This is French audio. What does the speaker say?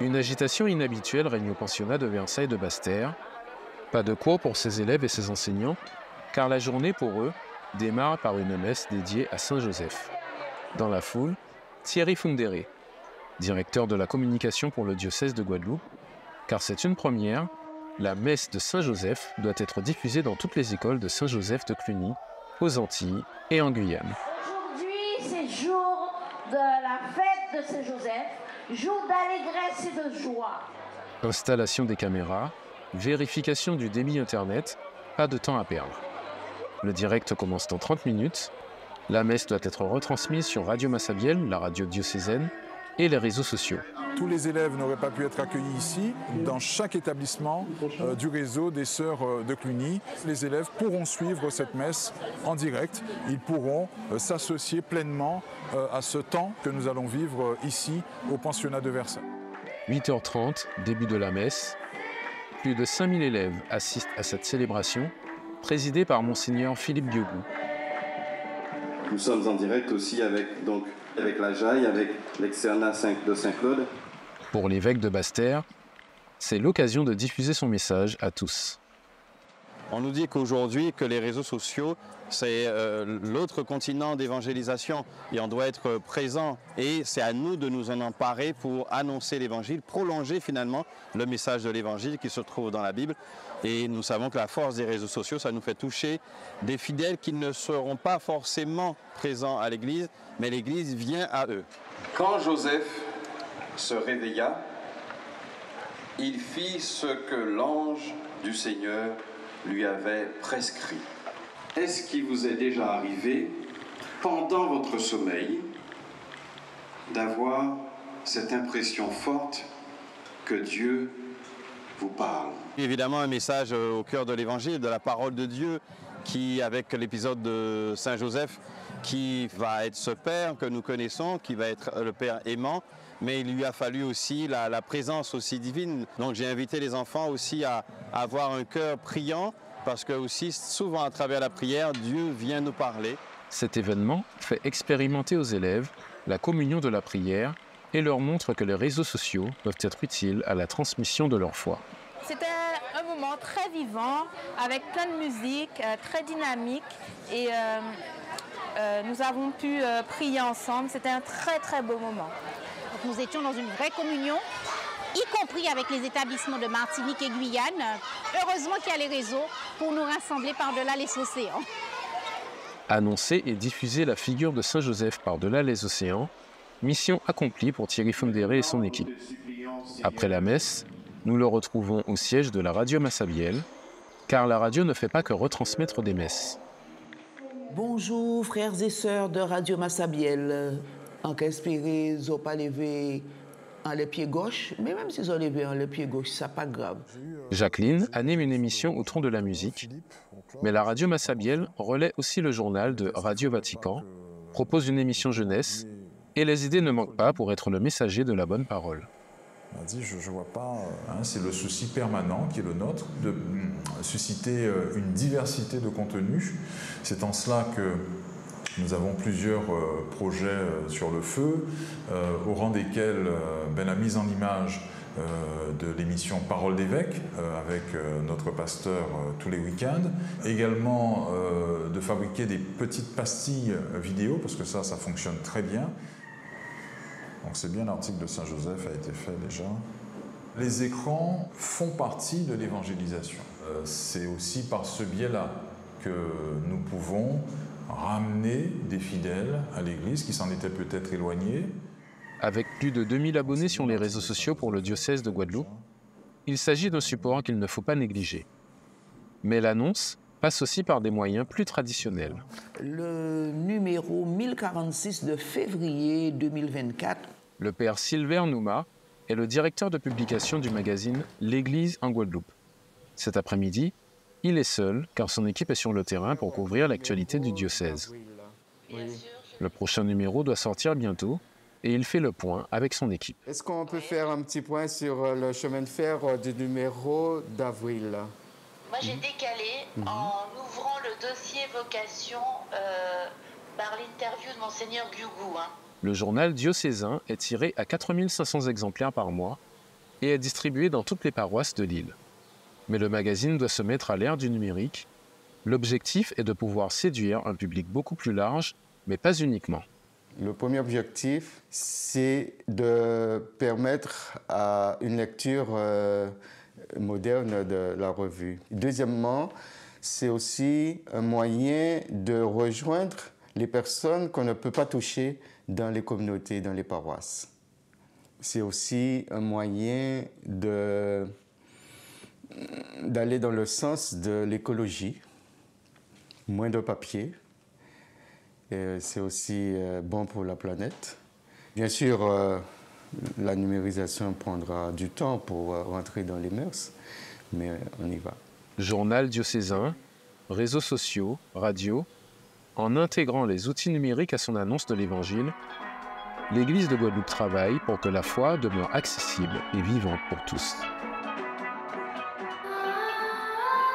Une agitation inhabituelle règne au pensionnat de Versailles de Basse-Terre. Pas de cours pour ses élèves et ses enseignants, car la journée pour eux démarre par une messe dédiée à Saint Joseph. Dans la foule, Thierry Fundéré, directeur de la communication pour le diocèse de Guadeloupe, car c'est une première, la messe de Saint Joseph doit être diffusée dans toutes les écoles de Saint Joseph de Cluny, aux Antilles et en Guyane. Aujourd'hui, c'est jour de la fête de Saint Joseph, jour d'allégresse et de joie. Installation des caméras, vérification du débit Internet, pas de temps à perdre. Le direct commence dans 30 minutes. La messe doit être retransmise sur Radio Massabielle, la radio diocésaine, et les réseaux sociaux. Tous les élèves n'auraient pas pu être accueillis ici, dans chaque établissement du réseau des Sœurs de Cluny. Les élèves pourront suivre cette messe en direct. Ils pourront s'associer pleinement à ce temps que nous allons vivre ici au pensionnat de Versailles. 8h30, début de la messe. Plus de 5000 élèves assistent à cette célébration, présidée par Monseigneur Philippe Biogou. Nous sommes en direct aussi avec la JAI, avec l'externat de Saint-Claude. Pour l'évêque de Basse-Terre, c'est l'occasion de diffuser son message à tous. On nous dit qu'aujourd'hui, que les réseaux sociaux, c'est l'autre continent d'évangélisation et on doit être présent. Et c'est à nous de nous en emparer pour annoncer l'évangile, prolonger finalement le message de l'évangile qui se trouve dans la Bible. Et nous savons que la force des réseaux sociaux, ça nous fait toucher des fidèles qui ne seront pas forcément présents à l'Église, mais l'Église vient à eux. Quand Joseph se réveilla, il fit ce que l'ange du Seigneur lui avait prescrit. Est-ce qu'il vous est déjà arrivé, pendant votre sommeil, d'avoir cette impression forte que Dieu vous parle? Évidemment, un message au cœur de l'Évangile, de la parole de Dieu, qui, avec l'épisode de Saint Joseph, qui va être ce Père que nous connaissons, qui va être le Père aimant, mais il lui a fallu aussi la présence aussi divine. Donc j'ai invité les enfants aussi à avoir un cœur priant, parce que aussi souvent à travers la prière, Dieu vient nous parler. Cet événement fait expérimenter aux élèves la communion de la prière et leur montre que les réseaux sociaux peuvent être utiles à la transmission de leur foi. C'était un moment très vivant, avec plein de musique, très dynamique, et nous avons pu prier ensemble. C'était un très très beau moment. Donc nous étions dans une vraie communion, y compris avec les établissements de Martinique et Guyane. Heureusement qu'il y a les réseaux pour nous rassembler par-delà les océans. Annoncer et diffuser la figure de Saint Joseph par-delà les océans, mission accomplie pour Thierry Fundéré et son équipe. Après la messe, nous le retrouvons au siège de la radio Massabielle, car la radio ne fait pas que retransmettre des messes. Bonjour frères et sœurs de Radio Massabielle. En qu'espérer, ils n'ont pas levé en le pied gauche, mais même s'ils ont levé en le pied gauche, ça n'est pas grave. Jacqueline anime une émission au ton de la musique, mais la radio Massabielle relaie aussi le journal de Radio Vatican, propose une émission jeunesse, et les idées ne manquent pas pour être le messager de la bonne parole. On a dit, je ne vois pas, c'est le souci permanent qui est le nôtre, de susciter une diversité de contenus. C'est en cela que nous avons plusieurs projets sur le feu, au rang desquels la mise en image de l'émission Parole d'évêque avec notre pasteur tous les week-ends. Également de fabriquer des petites pastilles vidéo, parce que ça fonctionne très bien. Donc c'est bien, l'article de Saint Joseph a été fait déjà. Les écrans font partie de l'évangélisation. C'est aussi par ce biais-là que nous pouvons ramener des fidèles à l'Église qui s'en étaient peut-être éloignés. Avec plus de 2000 abonnés sur les réseaux sociaux pour le diocèse de Guadeloupe, il s'agit d'un support qu'il ne faut pas négliger. Mais l'annonce passe aussi par des moyens plus traditionnels. Le numéro 1046 de février 2024. Le père Sylvain Nouma est le directeur de publication du magazine L'Église en Guadeloupe. Cet après-midi, il est seul car son équipe est sur le terrain pour couvrir l'actualité du diocèse. Le prochain numéro doit sortir bientôt et il fait le point avec son équipe. Est-ce qu'on peut faire un petit point sur le chemin de fer du numéro d'avril? Moi, j'ai décalé en ouvrant le dossier vocation par l'interview de Monseigneur Biogou. Le journal diocésain est tiré à 4500 exemplaires par mois et est distribué dans toutes les paroisses de l'île. Mais le magazine doit se mettre à l'ère du numérique. L'objectif est de pouvoir séduire un public beaucoup plus large, mais pas uniquement. Le premier objectif, c'est de permettre à une lecture moderne de la revue. Deuxièmement, c'est aussi un moyen de rejoindre les personnes qu'on ne peut pas toucher dans les communautés, dans les paroisses. C'est aussi un moyen d'aller dans le sens de l'écologie, moins de papier. C'est aussi bon pour la planète. Bien sûr, la numérisation prendra du temps pour rentrer dans les mœurs, mais on y va. Journal diocésain, réseaux sociaux, radio, en intégrant les outils numériques à son annonce de l'Évangile, l'Église de Guadeloupe travaille pour que la foi demeure accessible et vivante pour tous.